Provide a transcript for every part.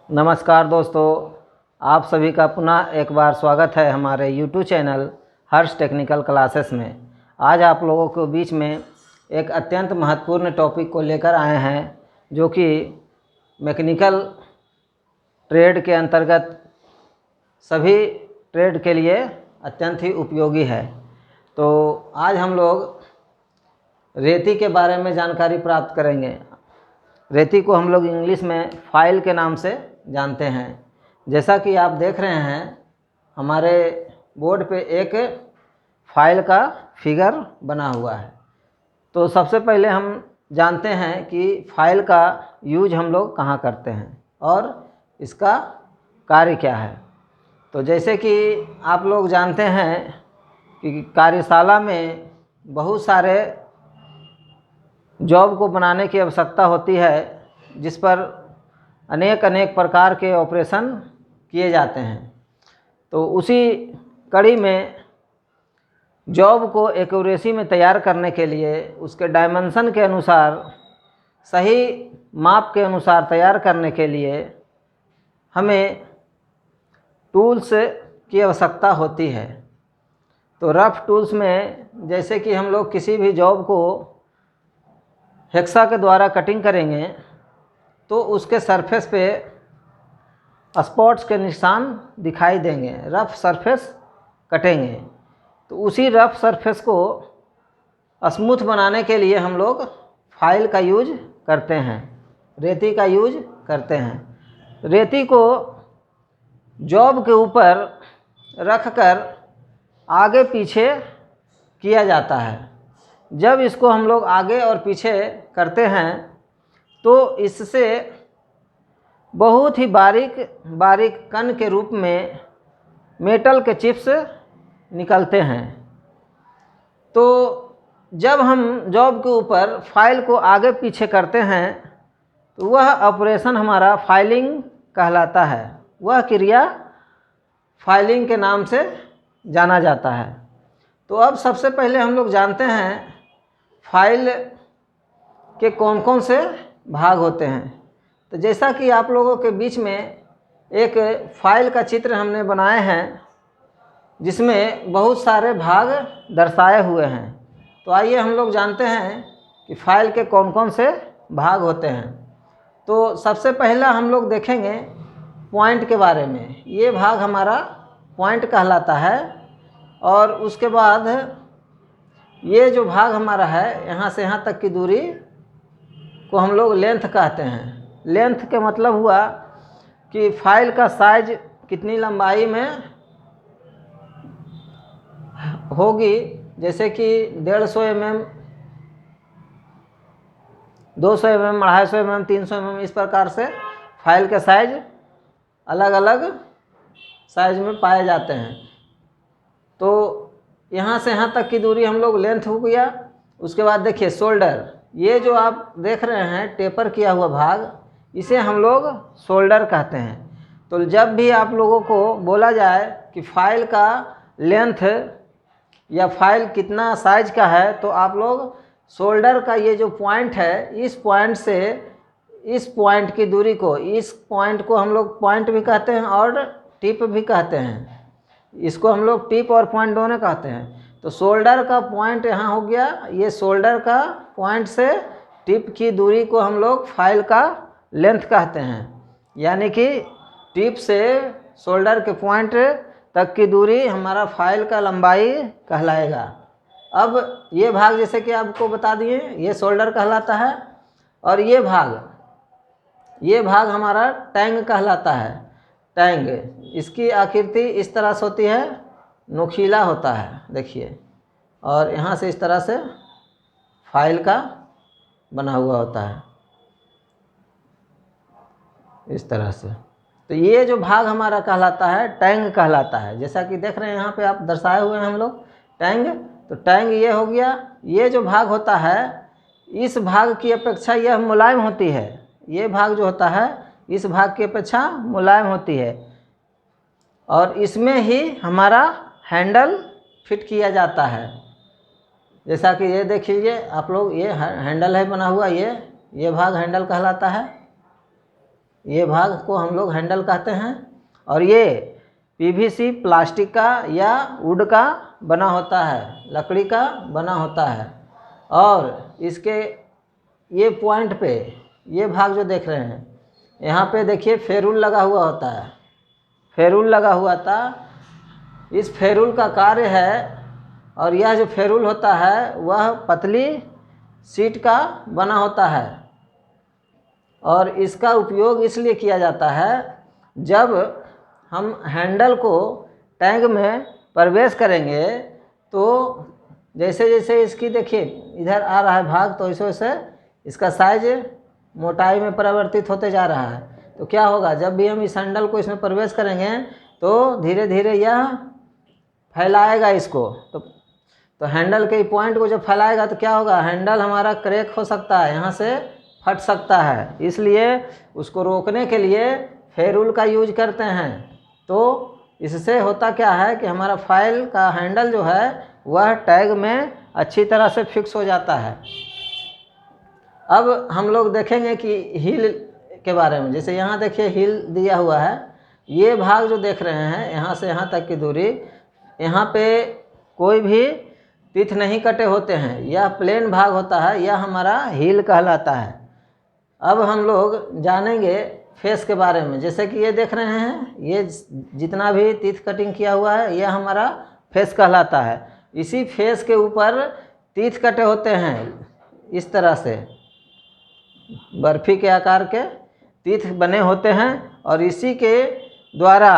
नमस्कार दोस्तों, आप सभी का पुनः एक बार स्वागत है हमारे YouTube चैनल हर्ष टेक्निकल क्लासेस में। आज आप लोगों के बीच में एक अत्यंत महत्वपूर्ण टॉपिक को लेकर आए हैं जो कि मैकेनिकल ट्रेड के अंतर्गत सभी ट्रेड के लिए अत्यंत ही उपयोगी है। तो आज हम लोग रेती के बारे में जानकारी प्राप्त करेंगे। रेती को हम लोग इंग्लिश में फाइल के नाम से जानते हैं। जैसा कि आप देख रहे हैं हमारे बोर्ड पे एक फाइल का फिगर बना हुआ है। तो सबसे पहले हम जानते हैं कि फाइल का यूज हम लोग कहाँ करते हैं और इसका कार्य क्या है। तो जैसे कि आप लोग जानते हैं कि कार्यशाला में बहुत सारे जॉब को बनाने की आवश्यकता होती है, जिस पर अनेक प्रकार के ऑपरेशन किए जाते हैं। तो उसी कड़ी में जॉब को एक्यूरेसी में तैयार करने के लिए उसके डायमेंशन के अनुसार सही माप के अनुसार तैयार करने के लिए हमें टूल्स की आवश्यकता होती है। तो रफ टूल्स में जैसे कि हम लोग किसी भी जॉब को हेक्सा के द्वारा कटिंग करेंगे तो उसके सरफेस पे स्पॉट्स के निशान दिखाई देंगे। रफ सरफेस कटेंगे तो उसी रफ सरफेस को स्मूथ बनाने के लिए हम लोग फाइल का यूज करते हैं, रेती का यूज करते हैं। रेती को जॉब के ऊपर रखकर आगे पीछे किया जाता है। जब इसको हम लोग आगे और पीछे करते हैं तो इससे बहुत ही बारीक कण के रूप में मेटल के चिप्स निकलते हैं। तो जब हम जॉब के ऊपर फाइल को आगे पीछे करते हैं तो वह ऑपरेशन हमारा फाइलिंग कहलाता है। वह क्रिया फाइलिंग के नाम से जाना जाता है। तो अब सबसे पहले हम लोग जानते हैं फाइल के कौन कौन से भाग होते हैं। तो जैसा कि आप लोगों के बीच में एक फाइल का चित्र हमने बनाए हैं जिसमें बहुत सारे भाग दर्शाए हुए हैं। तो आइए हम लोग जानते हैं कि फाइल के कौन कौन से भाग होते हैं। तो सबसे पहला हम लोग देखेंगे पॉइंट के बारे में। ये भाग हमारा पॉइंट कहलाता है। और उसके बाद ये जो भाग हमारा है यहाँ से यहाँ तक की दूरी को हम लोग लेंथ कहते हैं। लेंथ के मतलब हुआ कि फाइल का साइज कितनी लंबाई में होगी। जैसे कि 150 mm, 200 mm, 250 mm, 300 mm, इस प्रकार से फाइल के साइज अलग अलग साइज में पाए जाते हैं। तो यहाँ से यहाँ तक की दूरी हम लोग लेंथ हो गया। उसके बाद देखिए शोल्डर, ये जो आप देख रहे हैं टेपर किया हुआ भाग, इसे हम लोग शोल्डर कहते हैं। तो जब भी आप लोगों को बोला जाए कि फाइल का लेंथ या फाइल कितना साइज का है तो आप लोग शोल्डर का ये जो पॉइंट है, इस पॉइंट से इस पॉइंट की दूरी को, इस पॉइंट को हम लोग पॉइंट भी कहते हैं और टिप भी कहते हैं। इसको हम लोग टिप और पॉइंट दोनों कहते हैं। तो शोल्डर का पॉइंट यहाँ हो गया। ये शोल्डर का पॉइंट से टिप की दूरी को हम लोग फाइल का लेंथ कहते हैं। यानी कि टिप से शोल्डर के पॉइंट तक की दूरी हमारा फाइल का लंबाई कहलाएगा। अब ये भाग जैसे कि आपको बता दिए, ये शोल्डर कहलाता है। और ये भाग हमारा टैंग कहलाता है। टैंग, इसकी आकृति इस तरह से होती है, नुकीला होता है, देखिए। और यहाँ से इस तरह से फाइल का बना हुआ होता है, इस तरह से। तो ये जो भाग हमारा कहलाता है टैंग कहलाता है। जैसा कि देख रहे हैं यहाँ पे आप दर्शाए हुए हैं हम लोग टैंग। तो टैंग ये हो गया। ये जो भाग होता है इस भाग की अपेक्षा यह मुलायम होती है। ये भाग जो होता है इस भाग की अपेक्षा मुलायम होती है और इसमें ही हमारा हैंडल फिट किया जाता है। जैसा कि ये देखिए आप लोग, ये हैंडल है बना हुआ, ये भाग हैंडल कहलाता है। ये भाग को हम लोग हैंडल कहते हैं। और ये पीवीसी प्लास्टिक का या वुड का बना होता है, लकड़ी का बना होता है। और इसके ये पॉइंट पे ये भाग जो देख रहे हैं, यहाँ पे देखिए फेरूल लगा हुआ होता है, फेरूल लगा हुआ था। इस फेरूल का कार्य है, और यह जो फेरूल होता है वह पतली शीट का बना होता है। और इसका उपयोग इसलिए किया जाता है जब हम हैंडल को टैंक में प्रवेश करेंगे तो जैसे जैसे इसकी देखिए इधर आ रहा है भाग, तो वैसे वैसे इसका साइज मोटाई में परिवर्तित होते जा रहा है। तो क्या होगा, जब भी हम इस हैंडल को इसमें प्रवेश करेंगे तो धीरे धीरे यह फैलाएगा इसको। तो हैंडल के पॉइंट को जब फैलाएगा तो क्या होगा, हैंडल हमारा क्रैक हो सकता है, यहाँ से फट सकता है। इसलिए उसको रोकने के लिए फेरूल का यूज करते हैं। तो इससे होता क्या है कि हमारा फाइल का हैंडल जो है वह टैग में अच्छी तरह से फिक्स हो जाता है। अब हम लोग देखेंगे कि हील के बारे में। जैसे यहाँ देखिए हील दिया हुआ है, ये भाग जो देख रहे हैं यहाँ से यहाँ तक की दूरी, यहाँ पे कोई भी तीथ नहीं कटे होते हैं, यह प्लेन भाग होता है, यह हमारा हील कहलाता है। अब हम लोग जानेंगे फेस के बारे में। जैसे कि ये देख रहे हैं, ये जितना भी तीथ कटिंग किया हुआ है यह हमारा फेस कहलाता है। इसी फेस के ऊपर तीथ कटे होते हैं, इस तरह से बर्फी के आकार के तीथ बने होते हैं। और इसी के द्वारा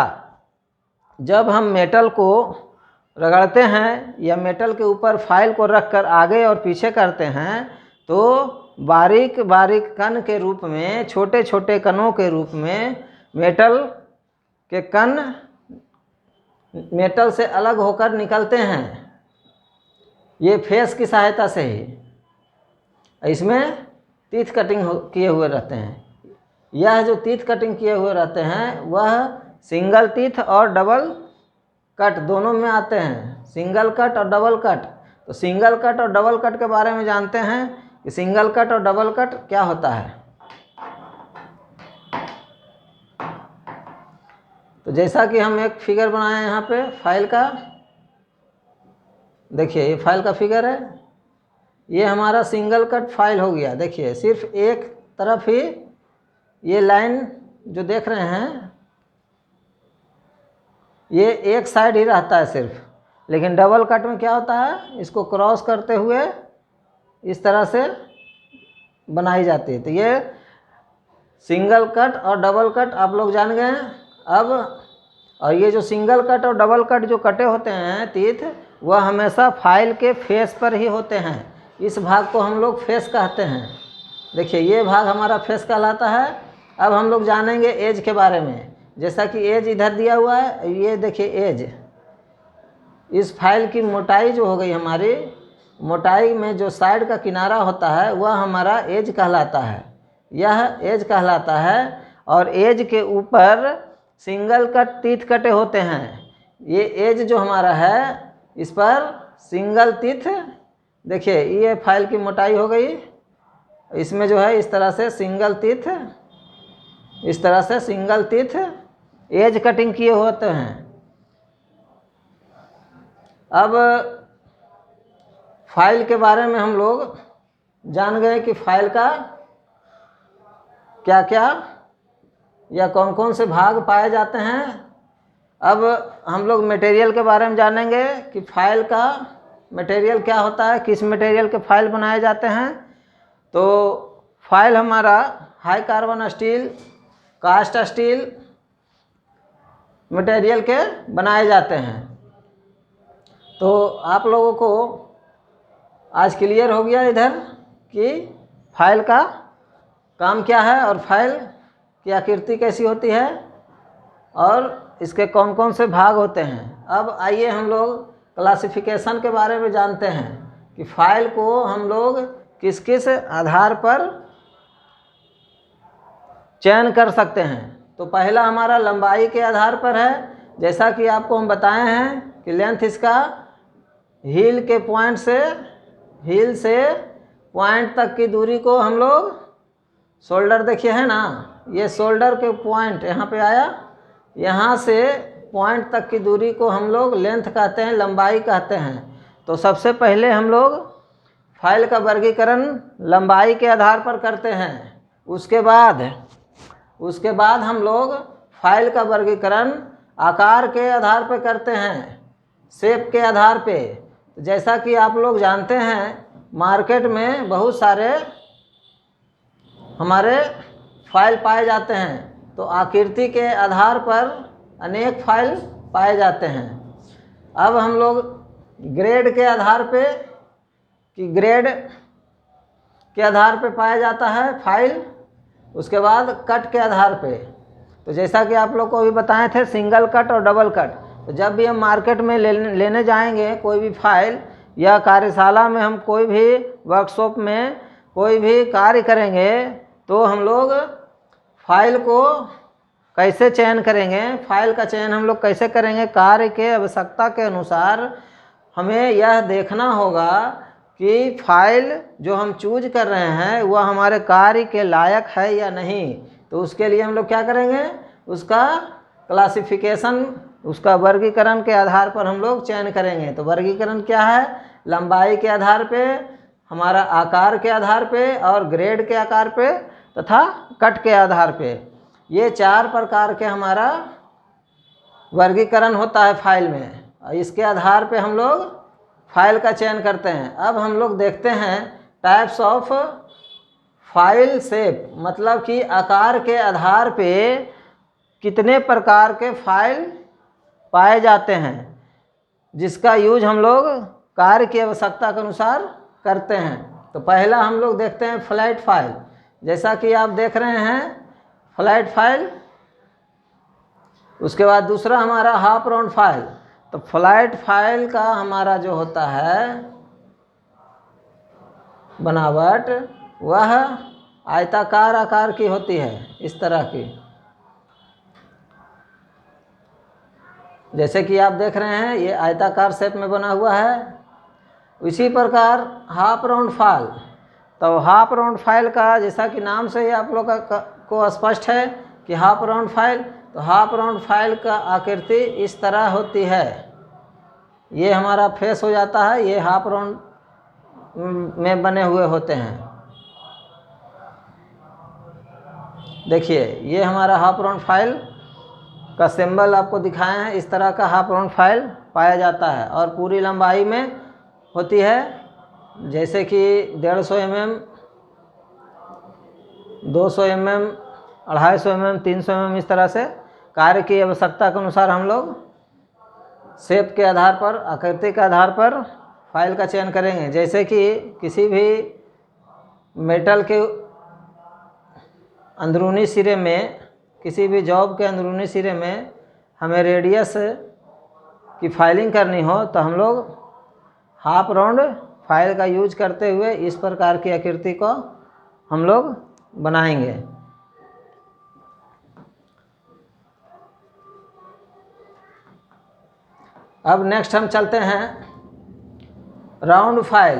जब हम मेटल को रगड़ते हैं या मेटल के ऊपर फाइल को रखकर आगे और पीछे करते हैं तो बारीक बारीक कण के रूप में, छोटे छोटे कणों के रूप में मेटल के कण मेटल से अलग होकर निकलते हैं। ये फेस की सहायता से ही इसमें तीथ कटिंग किए हुए रहते हैं। यह जो तीथ कटिंग किए हुए रहते हैं वह सिंगल तीथ और डबल कट दोनों में आते हैं, सिंगल कट और डबल कट। तो सिंगल कट और डबल कट के बारे में जानते हैं कि सिंगल कट और डबल कट क्या होता है। तो जैसा कि हम एक फिगर बनाए हैं यहाँ पे फाइल का, देखिए ये फाइल का फिगर है, ये हमारा सिंगल कट फाइल हो गया। देखिए सिर्फ एक तरफ ही ये लाइन जो देख रहे हैं ये एक साइड ही रहता है सिर्फ, लेकिन डबल कट में क्या होता है, इसको क्रॉस करते हुए इस तरह से बनाई जाती है। तो ये सिंगल कट और डबल कट आप लोग जान गए हैं अब। और ये जो सिंगल कट और डबल कट जो कटे होते हैं तीथ, वह हमेशा फाइल के फेस पर ही होते हैं। इस भाग को हम लोग फेस कहते हैं। देखिए ये भाग हमारा फेस कहलाता है। अब हम लोग जानेंगे एज के बारे में। जैसा कि एज इधर दिया हुआ है, ये देखिए एज, इस फाइल की मोटाई जो हो गई हमारी, मोटाई में जो साइड का किनारा होता है वह हमारा एज कहलाता है, यह एज कहलाता है। और एज के ऊपर सिंगल कट तीथ कटे होते हैं। ये एज जो हमारा है इस पर सिंगल तीथ, देखिए ये फाइल की मोटाई हो गई, इसमें जो है इस तरह से सिंगल तीथ, इस तरह से सिंगल तीथ एज कटिंग किए होते हैं। अब फाइल के बारे में हम लोग जान गए कि फाइल का क्या क्या या कौन कौन से भाग पाए जाते हैं। अब हम लोग मटेरियल के बारे में जानेंगे कि फाइल का मटेरियल क्या होता है, किस मटेरियल के फाइल बनाए जाते हैं। तो फाइल हमारा high carbon steel, cast steel material के बनाए जाते हैं। तो आप लोगों को आज क्लियर हो गया इधर कि फाइल का काम क्या है और फाइल की आकृति कैसी होती है और इसके कौन कौन से भाग होते हैं। अब आइए हम लोग क्लासिफिकेशन के बारे में जानते हैं कि फाइल को हम लोग किस किस आधार पर चयन कर सकते हैं। तो पहला हमारा लंबाई के आधार पर है। जैसा कि आपको हम बताए हैं कि लेंथ इसका हील के पॉइंट से, हील से पॉइंट तक की दूरी को हम लोग शोल्डर देखिए है ना, ये शोल्डर के पॉइंट यहाँ पे आया, यहाँ से पॉइंट तक की दूरी को हम लोग लेंथ कहते हैं, लंबाई कहते हैं। तो सबसे पहले हम लोग फाइल का वर्गीकरण लंबाई के आधार पर करते हैं। उसके बाद हम लोग फाइल का वर्गीकरण आकार के आधार पर करते हैं, शेप के आधार पे। जैसा कि आप लोग जानते हैं, मार्केट में बहुत सारे हमारे फाइल पाए जाते हैं। तो आकृति के आधार पर अनेक फाइल पाए जाते हैं। अब हम लोग ग्रेड के आधार पे, कि ग्रेड के आधार पे पाया जाता है फाइल। उसके बाद कट के आधार पे, तो जैसा कि आप लोग को अभी बताए थे सिंगल कट और डबल कट। तो जब भी हम मार्केट में लेने जाएंगे कोई भी फाइल, या कार्यशाला में हम कोई भी वर्कशॉप में कोई भी कार्य करेंगे, तो हम लोग फाइल को कैसे चयन करेंगे, फाइल का चयन हम लोग कैसे करेंगे, कार्य के आवश्यकता के अनुसार हमें यह देखना होगा कि फाइल जो हम चूज कर रहे हैं वह हमारे कार्य के लायक है या नहीं। तो उसके लिए हम लोग क्या करेंगे, उसका क्लासिफिकेशन, उसका वर्गीकरण के आधार पर हम लोग चयन करेंगे। तो वर्गीकरण क्या है, लंबाई के आधार पे, हमारा आकार के आधार पे, और ग्रेड के आकार पे, तथा कट के आधार पे। ये 4 प्रकार के हमारा वर्गीकरण होता है फाइल में, और इसके आधार पे हम लोग फाइल का चयन करते हैं। अब हम लोग देखते हैं टाइप्स ऑफ फाइल शेप, मतलब कि आकार के आधार पे कितने प्रकार के फाइल पाए जाते हैं, जिसका यूज हम लोग कार्य की आवश्यकता के अनुसार करते हैं। तो पहला हम लोग देखते हैं फ्लैट फाइल। जैसा कि आप देख रहे हैं फ्लैट फाइल। उसके बाद दूसरा हमारा हाफ राउंड फाइल। तो फ्लैट फाइल का हमारा जो होता है बनावट, वह आयताकार आकार की होती है, इस तरह की। जैसे कि आप देख रहे हैं ये आयताकार शेप में बना हुआ है। इसी प्रकार हाफ राउंड फाइल। तो हाफ राउंड फाइल का, जैसा कि नाम से ही आप लोग को स्पष्ट है कि हाफ राउंड फाइल, तो हाफ राउंड फाइल का आकृति इस तरह होती है। ये हमारा फेस हो जाता है, ये हाफ राउंड में बने हुए होते हैं। देखिए ये हमारा हाफ राउंड फाइल का सिंबल आपको दिखाए हैं। इस तरह का हाफ राउंड फाइल पाया जाता है और पूरी लंबाई में होती है, जैसे कि 150 mm, 200 mm, 250 mm, 300 mm, इस तरह से कार्य की आवश्यकता के अनुसार हम लोग शेप के आधार पर, आकृति के आधार पर फाइल का चयन करेंगे। जैसे कि किसी भी मेटल के अंदरूनी सिरे में, किसी भी जॉब के अंदरूनी सिरे में हमें रेडियस की फाइलिंग करनी हो, तो हम लोग हाफ राउंड फाइल का यूज करते हुए इस प्रकार की आकृति को हम लोग बनाएंगे। अब नेक्स्ट हम चलते हैं राउंड फाइल।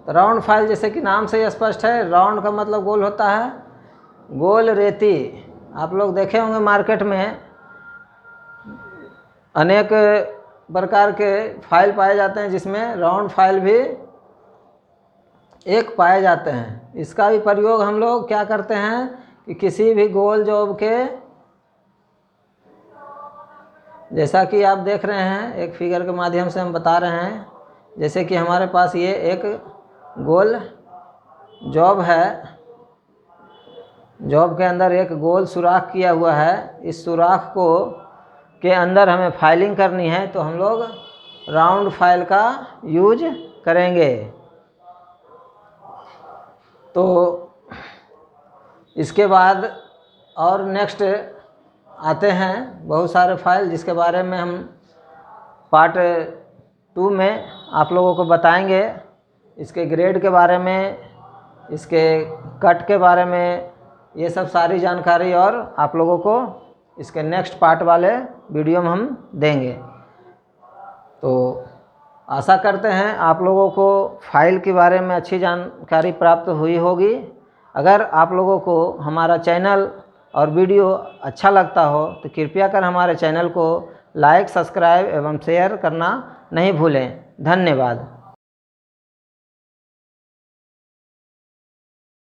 तो राउंड फाइल जैसे कि नाम से ही स्पष्ट है, राउंड का मतलब गोल होता है, गोल रेती। आप लोग देखे होंगे मार्केट में अनेक प्रकार के फाइल पाए जाते हैं, जिसमें राउंड फाइल भी एक पाए जाते हैं। इसका भी प्रयोग हम लोग क्या करते हैं कि किसी भी गोल जॉब के, जैसा कि आप देख रहे हैं एक फिगर के माध्यम से हम बता रहे हैं, जैसे कि हमारे पास ये एक गोल जॉब है, जॉब के अंदर एक गोल सुराख किया हुआ है। इस सुराख को के अंदर हमें फाइलिंग करनी है, तो हम लोग राउंड फाइल का यूज करेंगे। तो इसके बाद और नेक्स्ट आते हैं बहुत सारे फाइल, जिसके बारे में हम पार्ट 2 में आप लोगों को बताएंगे। इसके ग्रेड के बारे में, इसके कट के बारे में, ये सब सारी जानकारी और आप लोगों को इसके नेक्स्ट पार्ट वाले वीडियो में हम देंगे। तो आशा करते हैं आप लोगों को फाइल के बारे में अच्छी जानकारी प्राप्त हुई होगी। अगर आप लोगों को हमारा चैनल और वीडियो अच्छा लगता हो तो कृपया कर हमारे चैनल को लाइक, सब्सक्राइब एवं शेयर करना नहीं भूलें। धन्यवाद।